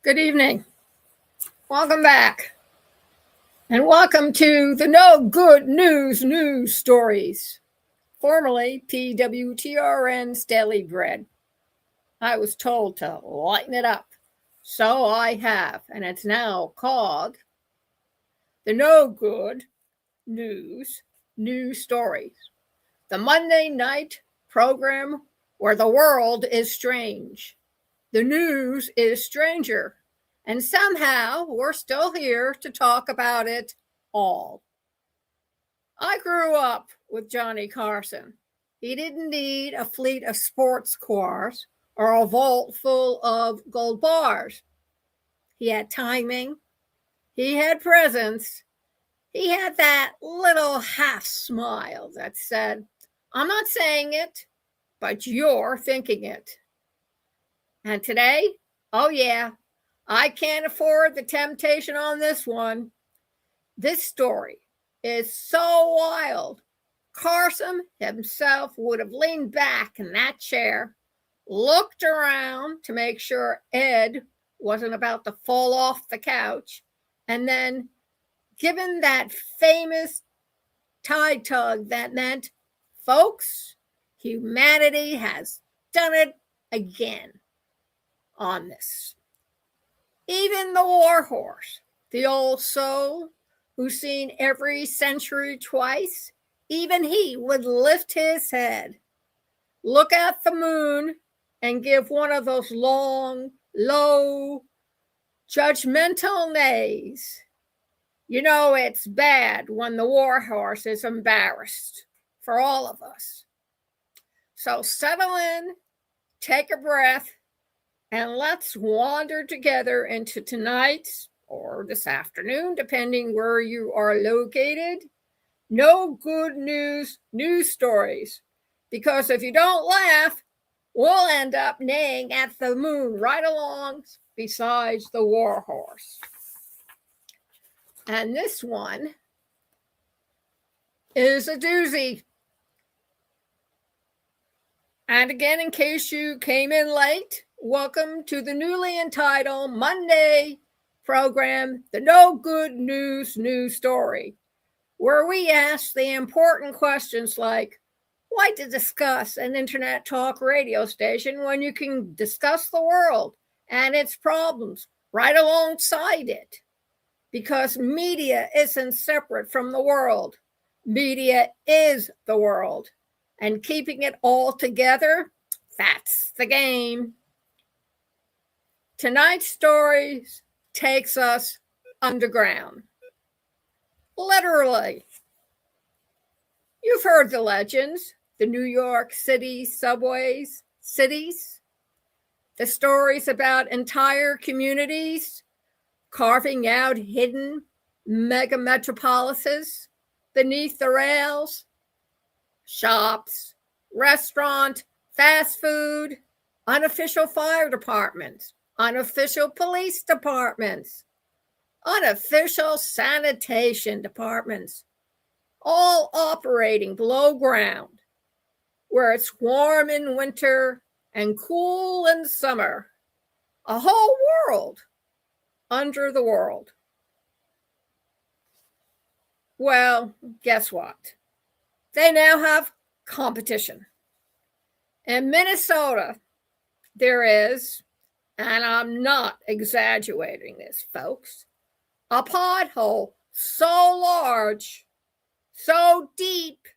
Good evening. Welcome back. And welcome to the No Good News Stories, formerly PWTRN's Daily Bread. I was told to lighten it up, so I have, and it's now called the No Good News Stories, the Monday night program where the world is strange. The news is stranger. And somehow we're still here to talk about it all. I grew up with Johnny Carson. He didn't need a fleet of sports cars or a vault full of gold bars. He had timing. He had presence. He had that little half smile that said, I'm not saying it, but you're thinking it. And today, oh yeah, I can't afford the temptation on this one. This story is so wild. Carson himself would have leaned back in that chair, looked around to make sure Ed wasn't about to fall off the couch, and then given that famous tide tug that meant, folks, humanity has done it again on this. Even the warhorse, the old soul who's seen every century twice, even he would lift his head, look at the moon, and give one of those long, low, judgmental neighs. You know it's bad when the warhorse is embarrassed for all of us. So settle in, take a breath, and let's wander together into tonight's, or this afternoon, depending where you are located, No Good News stories. Because if you don't laugh, we'll end up neighing at the moon right along besides the warhorse. And this one is a doozy. And again, in case you came in late, welcome to the newly entitled Monday program, the No Good News Story, where we ask the important questions like, why to discuss an internet talk radio station when you can discuss the world and its problems right alongside it? Because media isn't separate from the world. Media is the world. And keeping it all together, that's the game. Tonight's story takes us underground. Literally. You've heard the legends, the New York City subways, cities, the stories about entire communities carving out hidden mega metropolises beneath the rails. Shops, restaurant, fast food, unofficial fire departments, unofficial police departments, unofficial sanitation departments, all operating below ground, where it's warm in winter and cool in summer. A whole world under the world. Well, guess what? They now have competition. In Minnesota, there is, and I'm not exaggerating this, folks, a pothole so large, so deep,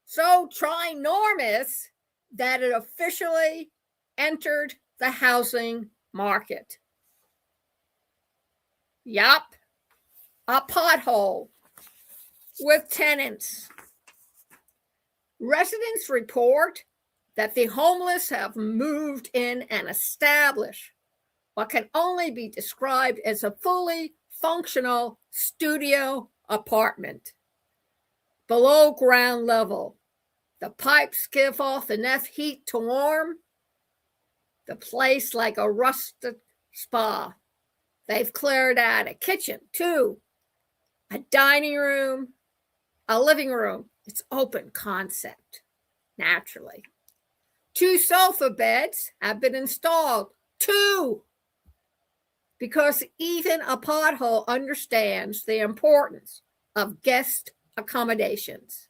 so dri-normous that it officially entered the housing market. Yup, a pothole with tenants. Residents report that the homeless have moved in and established what can only be described as a fully functional studio apartment. Below ground level, the pipes give off enough heat to warm the place like a rustic spa. They've cleared out a kitchen, too, a dining room, a living room. It's open concept, naturally. 2 sofa beds have been installed. 2. because even a pothole understands the importance of guest accommodations.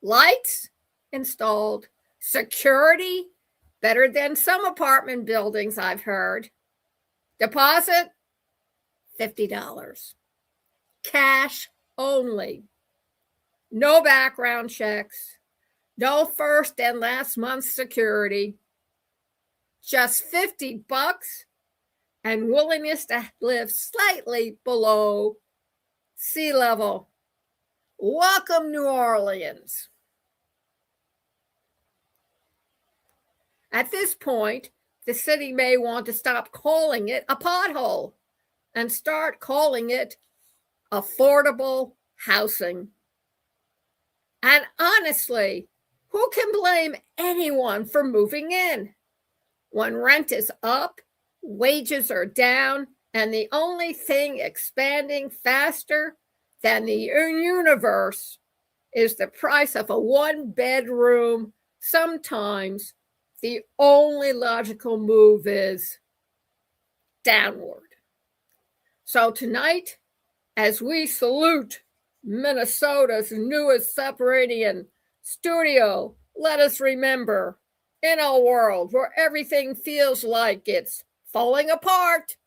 Lights installed, security better than some apartment buildings I've heard. Deposit $50. Cash only. No background checks. No first and last month's security. Just $50 and willingness to live slightly below sea level. Welcome, New Orleans. At this point, the city may want to stop calling it a pothole and start calling it affordable housing. And honestly, who can blame anyone for moving in? When rent is up, wages are down, and the only thing expanding faster than the universe is the price of a one-bedroom, sometimes the only logical move is downward. So tonight, as we salute Minnesota's newest subterranean studio, let us remember, in a world where everything feels like it's falling apart,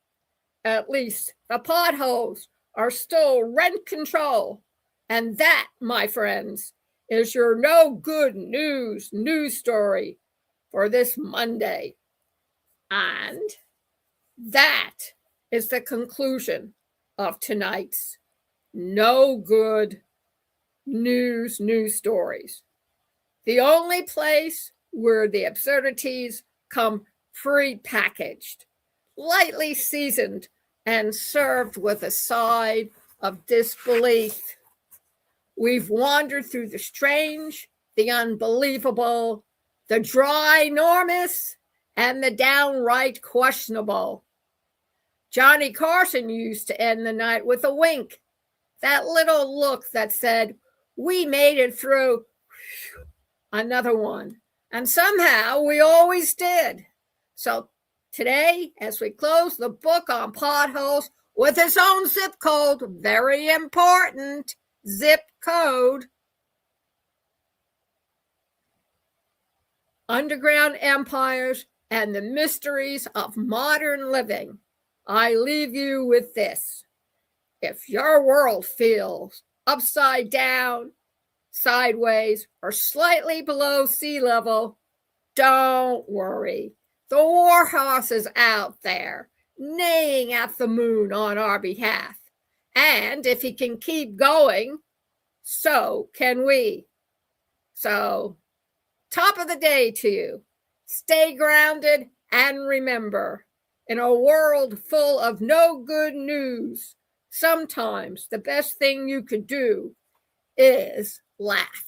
at least the potholes are still rent control. And that, my friends, is your no good news story for this Monday. And that is the conclusion of tonight's no good news stories. The only place where the absurdities come pre-packaged, lightly seasoned, and served with a side of disbelief. We've wandered through the strange, the unbelievable, the dri-normous, and the downright questionable. Johnny Carson used to end the night with a wink, that little look that said, "We made it through another one." And somehow we always did. So today, as we close the book on potholes with its own zip code, very important zip code, underground empires and the mysteries of modern living, I leave you with this. If your world feels upside down, sideways, or slightly below sea level, don't worry. The warhorse is out there, neighing at the moon on our behalf. And if he can keep going, so can we. So, top of the day to you. Stay grounded and remember, in a world full of no good news, sometimes the best thing you could do is laugh.